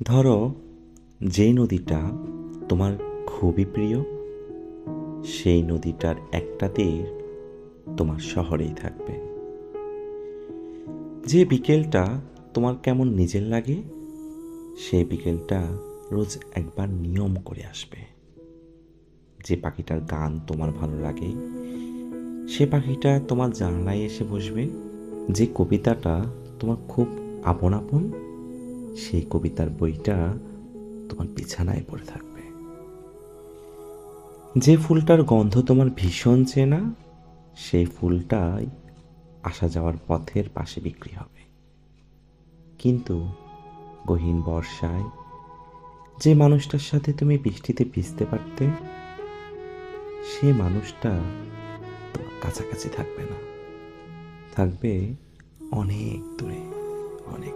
ধরো, যে নদীটা তোমার খুবই প্রিয়, সেই নদীটার একটা তীর তোমার শহরেই থাকবে। যে বিকেলটা তোমার কেমন নিজের লাগে, সেই বিকেলটা রোজ একবার নিয়ম করে আসবে। যে পাখিটার গান তোমার ভালো লাগে, সে পাখিটা তোমার জানলায় এসে বসবে। যে কবিতাটা তোমার খুব আপন আপন, সেই কবিতার বইটা তোমার বিছানায় পড়ে থাকবে। যে ফুলটার গন্ধ তোমার ভীষণ চেনা, সেই ফুলটাই আসা যাওয়ার পথের পাশে বিক্রি হবে। কিন্তু গহীন বর্ষায় যে মানুষটার সাথে তুমি বৃষ্টিতে ভিজতে পারতে, সে মানুষটা তোমার কাছাকাছি থাকবে না, থাকবে অনেক দূরে, অনেক।